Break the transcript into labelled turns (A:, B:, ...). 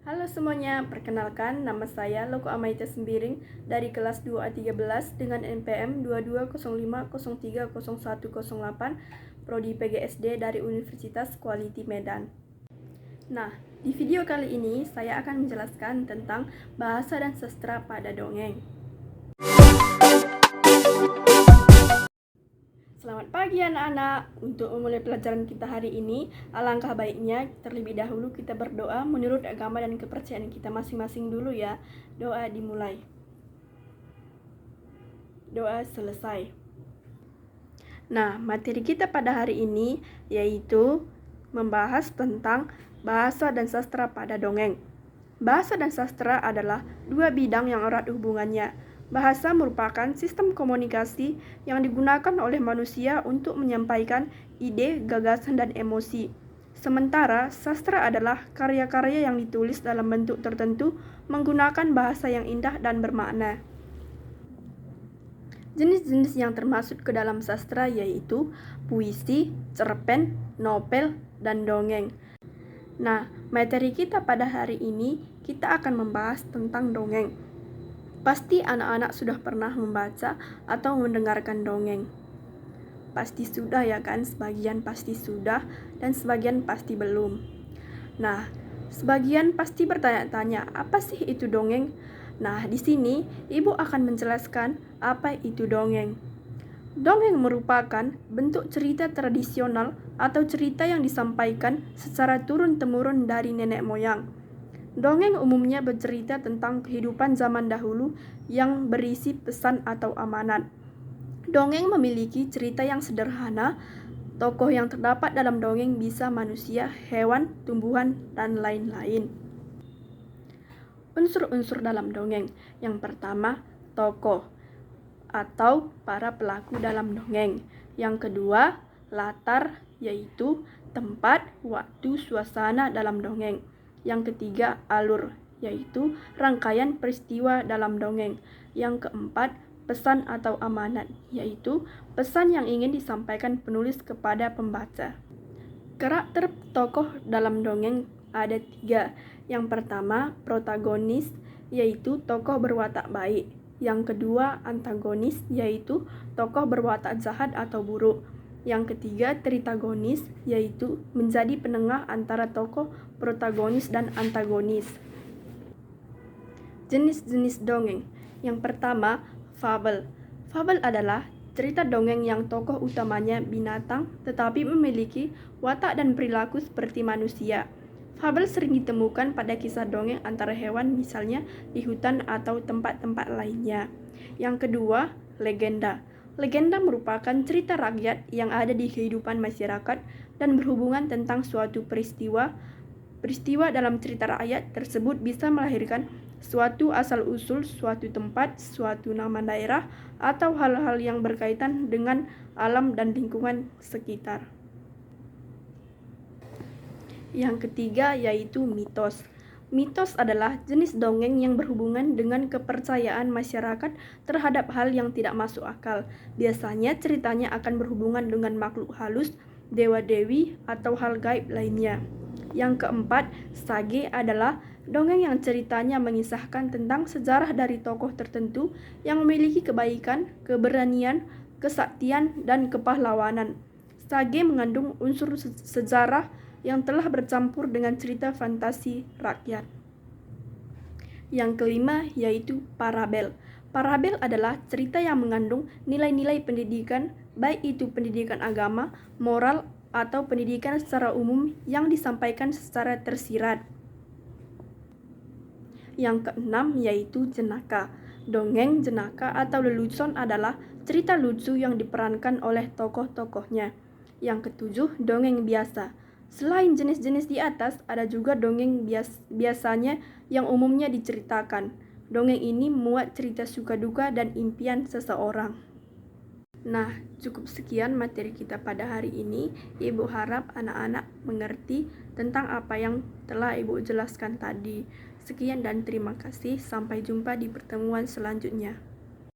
A: Halo semuanya, perkenalkan nama saya Loko Amaita Sembiring dari kelas 2A13 dengan NPM 2205030108 Prodi PGSD dari Universitas Quality Medan. Nah, di video kali ini saya akan menjelaskan tentang bahasa dan sastra pada dongeng. Selamat pagi anak-anak. Untuk memulai pelajaran kita hari ini, alangkah baiknya terlebih dahulu kita berdoa menurut agama dan kepercayaan kita masing-masing dulu ya. Doa dimulai. Doa selesai. Nah, materi kita pada hari ini yaitu membahas tentang bahasa dan sastra pada dongeng. Bahasa dan sastra adalah dua bidang yang erat hubungannya. Bahasa merupakan sistem komunikasi yang digunakan oleh manusia untuk menyampaikan ide, gagasan, dan emosi. Sementara sastra adalah karya-karya yang ditulis dalam bentuk tertentu menggunakan bahasa yang indah dan bermakna. Jenis-jenis yang termasuk ke dalam sastra yaitu puisi, cerpen, novel, dan dongeng. Nah, materi kita pada hari ini kita akan membahas tentang dongeng. Pasti anak-anak sudah pernah membaca atau mendengarkan dongeng. Pasti sudah ya kan, sebagian pasti sudah dan sebagian pasti belum. Nah, sebagian pasti bertanya-tanya, apa sih itu dongeng? Nah, di sini Ibu akan menjelaskan apa itu dongeng. Dongeng merupakan bentuk cerita tradisional atau cerita yang disampaikan secara turun-temurun dari nenek moyang. Dongeng umumnya bercerita tentang kehidupan zaman dahulu yang berisi pesan atau amanat. Dongeng memiliki cerita yang sederhana. Tokoh yang terdapat dalam dongeng bisa manusia, hewan, tumbuhan, dan lain-lain. Unsur-unsur dalam dongeng. Yang pertama, tokoh atau para pelaku dalam dongeng. Yang kedua, latar, yaitu tempat, waktu, suasana dalam dongeng. Yang ketiga, alur, yaitu rangkaian peristiwa dalam dongeng. Yang keempat, pesan atau amanat, yaitu pesan yang ingin disampaikan penulis kepada pembaca. Karakter tokoh dalam dongeng ada 3. Yang pertama, protagonis, yaitu tokoh berwatak baik. Yang kedua, antagonis, yaitu tokoh berwatak jahat atau buruk. Yang ketiga, tritagonis, yaitu menjadi penengah antara tokoh protagonis dan antagonis. Jenis-jenis dongeng. Yang pertama, fabel. Fabel adalah cerita dongeng yang tokoh utamanya binatang tetapi memiliki watak dan perilaku seperti manusia. Fabel sering ditemukan pada kisah dongeng antara hewan, misalnya di hutan atau tempat-tempat lainnya. Yang kedua, legenda. Legenda merupakan cerita rakyat yang ada di kehidupan masyarakat dan berhubungan tentang suatu peristiwa. Peristiwa dalam cerita rakyat tersebut bisa melahirkan suatu asal-usul, suatu tempat, suatu nama daerah, atau hal-hal yang berkaitan dengan alam dan lingkungan sekitar. Yang ketiga yaitu mitos. Mitos adalah jenis dongeng yang berhubungan dengan kepercayaan masyarakat terhadap hal yang tidak masuk akal. Biasanya ceritanya akan berhubungan dengan makhluk halus, dewa-dewi, atau hal gaib lainnya. Yang keempat, sage adalah dongeng yang ceritanya mengisahkan tentang sejarah dari tokoh tertentu yang memiliki kebaikan, keberanian, kesaktian, dan kepahlawanan. Sage mengandung unsur sejarah yang telah bercampur dengan cerita fantasi rakyat. Yang kelima yaitu parabel. Parabel adalah cerita yang mengandung nilai-nilai pendidikan, baik itu pendidikan agama, moral, atau pendidikan secara umum yang disampaikan secara tersirat. Yang keenam yaitu jenaka. Dongeng, jenaka, atau lelucon adalah cerita lucu yang diperankan oleh tokoh-tokohnya. Yang ketujuh, dongeng biasa. Selain jenis-jenis di atas, ada juga dongeng biasanya yang umumnya diceritakan. Dongeng ini memuat cerita suka duka dan impian seseorang. Nah, cukup sekian materi kita pada hari ini. Ibu harap anak-anak mengerti tentang apa yang telah Ibu jelaskan tadi. Sekian dan terima kasih. Sampai jumpa di pertemuan selanjutnya.